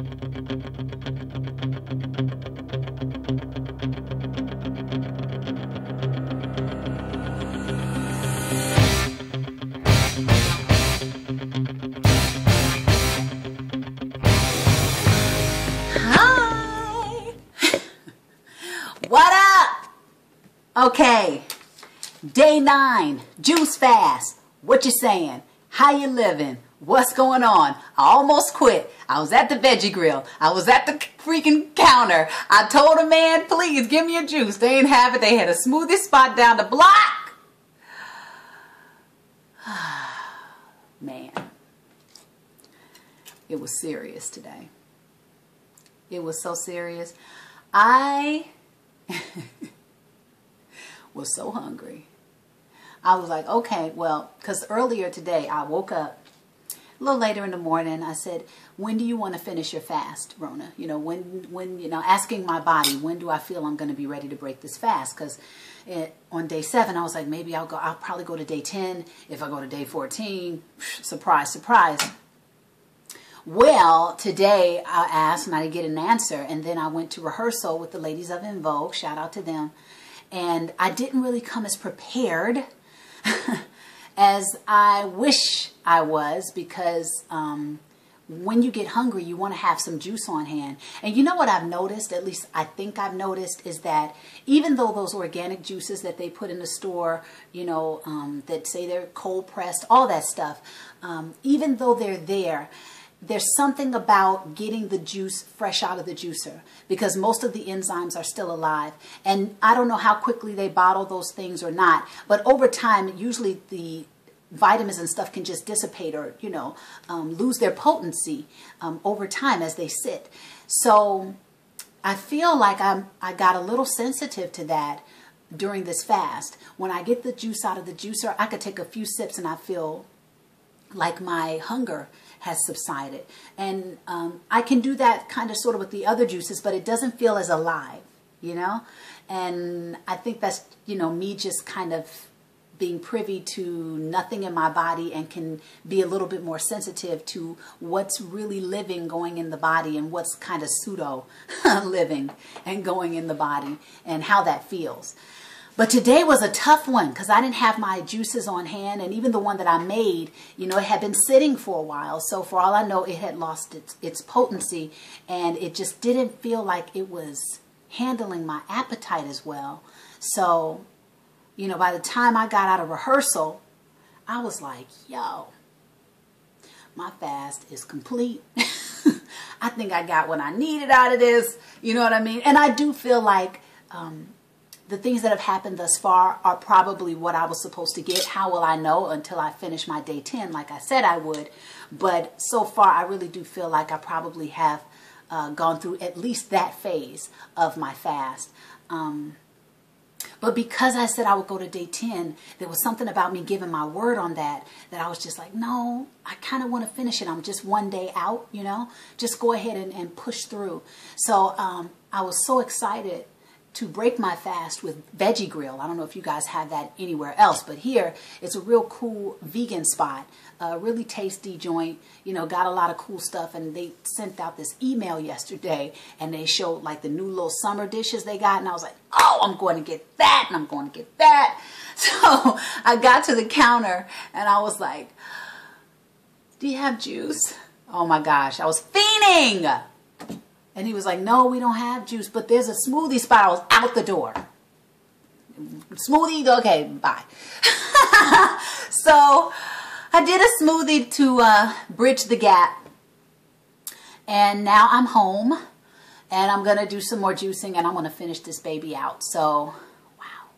Hi. What up? Okay. Day 9, juice fast. What you saying? How you living? What's going on? I almost quit. I was at the veggie grill. I was at the freaking counter. I told a man, please give me a juice. They ain't have it. They had a smoothie spot down the block. Man, it was serious today. It was so serious. I was so hungry. I was like, okay, well, because earlier today I woke up a little later in the morning. I said, when do you want to finish your fast, Rona? You know, when you know, asking my body, when do I feel I'm going to be ready to break this fast? Because on day 7, I was like, maybe I'll probably go to day 10. If I go to day 14, surprise, surprise. Well, today I asked and I didn't get an answer. And then I went to rehearsal with the ladies of En Vogue. Shout out to them. And I didn't really come as prepared as I wish I was, because when you get hungry, you want to have some juice on hand. And you know what I've noticed, at least I think I've noticed, is that even though those organic juices that they put in the store, you know, that say they're cold pressed, all that stuff, even though they're there, there's something about getting the juice fresh out of the juicer, because most of the enzymes are still alive. And I don't know how quickly they bottle those things or not, but over time, usually the vitamins and stuff can just dissipate or, you know, lose their potency over time as they sit. So I feel like I got a little sensitive to that during this fast. When I get the juice out of the juicer, I could take a few sips and I feel like my hunger has subsided. And I can do that kind of sort of with the other juices, but it doesn't feel as alive, you know? And I think that's, you know, me just kind of being privy to nothing in my body, and can be a little bit more sensitive to what's really living going in the body and what's kind of pseudo living and going in the body, and how that feels. But today was a tough one because I didn't have my juices on hand, and even the one that I made, you know, it had been sitting for a while. So for all I know, it had lost its potency, and it just didn't feel like it was handling my appetite as well. So, you know, by the time I got out of rehearsal, I was like, yo, my fast is complete. I think I got what I needed out of this. You know what I mean? And I do feel like the things that have happened thus far are probably what I was supposed to get. How will I know until I finish my day 10, like I said I would? But so far, I really do feel like I probably have gone through at least that phase of my fast. But because I said I would go to day 10, there was something about me giving my word on that I was just like, no, I kind of want to finish it. I'm just one day out, you know, just go ahead and push through. So I was so excited to break my fast with Veggie Grill. I don't know if you guys have that anywhere else, but here it's a real cool vegan spot, a really tasty joint, you know, got a lot of cool stuff. And they sent out this email yesterday and they showed like the new little summer dishes they got. And I was like, oh, I'm going to get that and I'm going to get that. So I got to the counter and I was like, do you have juice? Oh my gosh, I was fiending. And he was like, no, we don't have juice, but there's a smoothie spot. I was out the door. Smoothie? Okay, bye. So I did a smoothie to bridge the gap. And now I'm home. And I'm going to do some more juicing. And I'm going to finish this baby out. So, wow.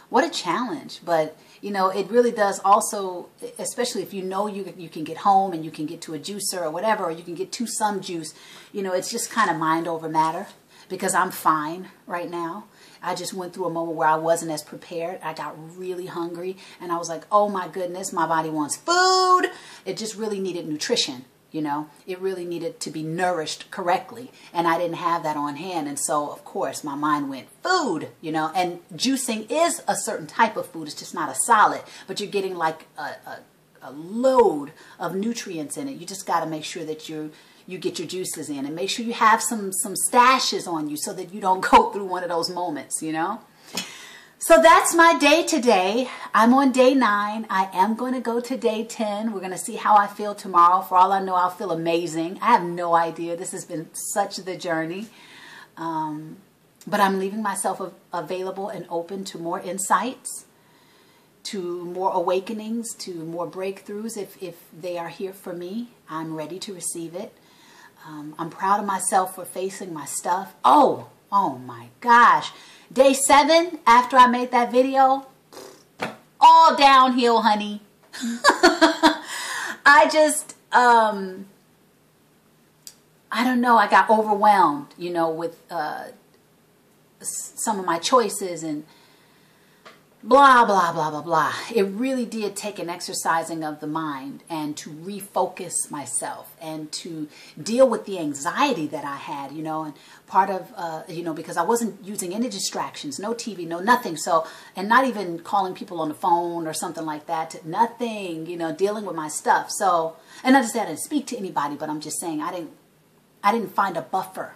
What a challenge. But, you know, it really does also, especially if you know you can get home and you can get to a juicer or whatever, or you can get to some juice, you know, it's just kind of mind over matter, because I'm fine right now. I just went through a moment where I wasn't as prepared. I got really hungry and I was like, oh my goodness, my body wants food. It just really needed nutrition. You know, it really needed to be nourished correctly. And I didn't have that on hand. And so, of course, my mind went food, you know, and juicing is a certain type of food. It's just not a solid, but you're getting like a load of nutrients in it. You just got to make sure that you're you get your juices in, and make sure you have some stashes on you so that you don't go through one of those moments, you know. So that's my day today. I'm on day 9. I am going to go to day 10. We're going to see how I feel tomorrow. For all I know, I'll feel amazing. I have no idea. This has been such the journey. But I'm leaving myself available and open to more insights, to more awakenings, to more breakthroughs. If they are here for me, I'm ready to receive it. I'm proud of myself for facing my stuff. Oh my gosh. Day 7, after I made that video, all downhill, honey. I just, I don't know, I got overwhelmed, you know, with some of my choices and blah, blah, blah, blah, blah. It really did take an exercising of the mind and to refocus myself and to deal with the anxiety that I had, you know, and part of, you know, because I wasn't using any distractions, no TV, no nothing. So, and not even calling people on the phone or something like that, nothing, you know, dealing with my stuff. So, and not just that I didn't speak to anybody, but I'm just saying I didn't find a buffer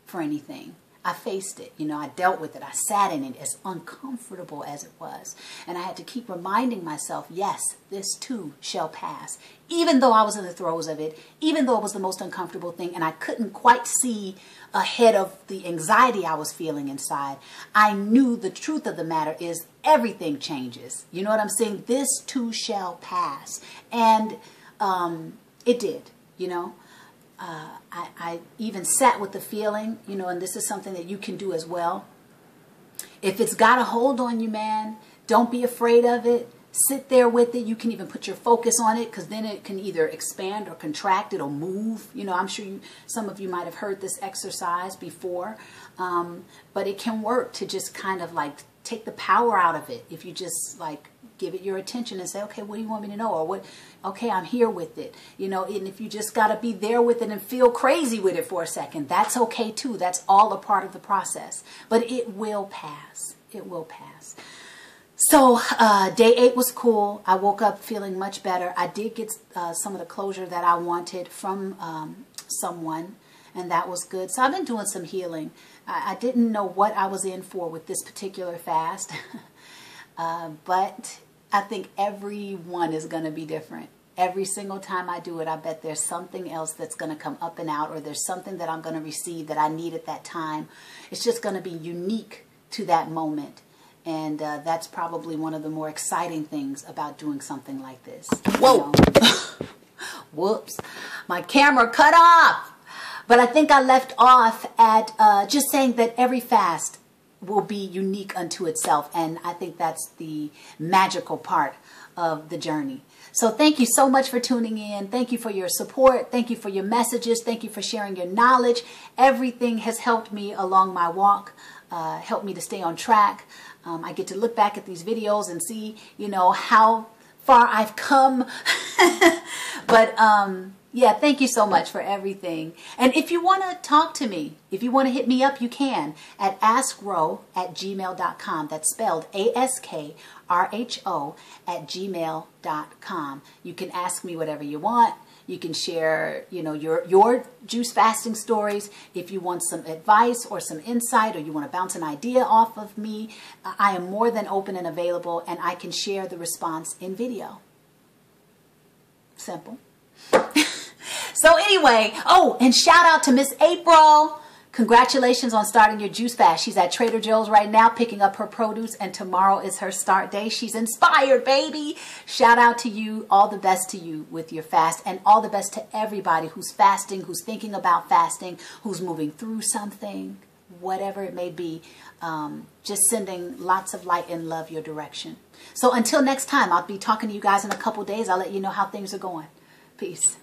for anything. I faced it, you know, I dealt with it. I sat in it, as uncomfortable as it was. And I had to keep reminding myself, yes, this too shall pass. Even though I was in the throes of it, even though it was the most uncomfortable thing and I couldn't quite see ahead of the anxiety I was feeling inside, I knew the truth of the matter is everything changes. You know what I'm saying? This too shall pass. And it did, you know. I even sat with the feeling, you know, and this is something that you can do as well. If it's got a hold on you, man, don't be afraid of it. Sit there with it. You can even put your focus on it, because then it can either expand or contract. It'll move. You know, I'm sure some of you might have heard this exercise before, but it can work to just kind of like take the power out of it. If you just like give it your attention and say, okay, what do you want me to know? Or what, okay, I'm here with it. You know, and if you just got to be there with it and feel crazy with it for a second, that's okay too. That's all a part of the process. But it will pass. It will pass. So day 8 was cool. I woke up feeling much better. I did get some of the closure that I wanted from someone, and that was good. So I've been doing some healing. I didn't know what I was in for with this particular fast, but I think every one is going to be different. Every single time I do it, I bet there's something else that's going to come up and out, or there's something that I'm going to receive that I need at that time. It's just going to be unique to that moment. And that's probably one of the more exciting things about doing something like this. Whoa! You know? Whoops. My camera cut off. But I think I left off at just saying that every fast will be unique unto itself. And I think that's the magical part of the journey. So thank you so much for tuning in. Thank you for your support. Thank you for your messages. Thank you for sharing your knowledge. Everything has helped me along my walk, helped me to stay on track. I get to look back at these videos and see, you know, how far I've come. But yeah, thank you so much for everything. And if you want to talk to me, if you want to hit me up, you can at askro@gmail.com. That's spelled ASKRHO@gmail.com. You can ask me whatever you want. You can share, you know, your juice fasting stories. If you want some advice or some insight, or you want to bounce an idea off of me, I am more than open and available, and I can share the response in video. Simple. So anyway, oh, and shout out to Miss April. Congratulations on starting your juice fast. She's at Trader Joe's right now picking up her produce, and tomorrow is her start day. She's inspired, baby. Shout out to you. All the best to you with your fast, and all the best to everybody who's fasting, who's thinking about fasting, who's moving through something, whatever it may be. Just sending lots of light and love your direction. So until next time, I'll be talking to you guys in a couple days. I'll let you know how things are going. Peace.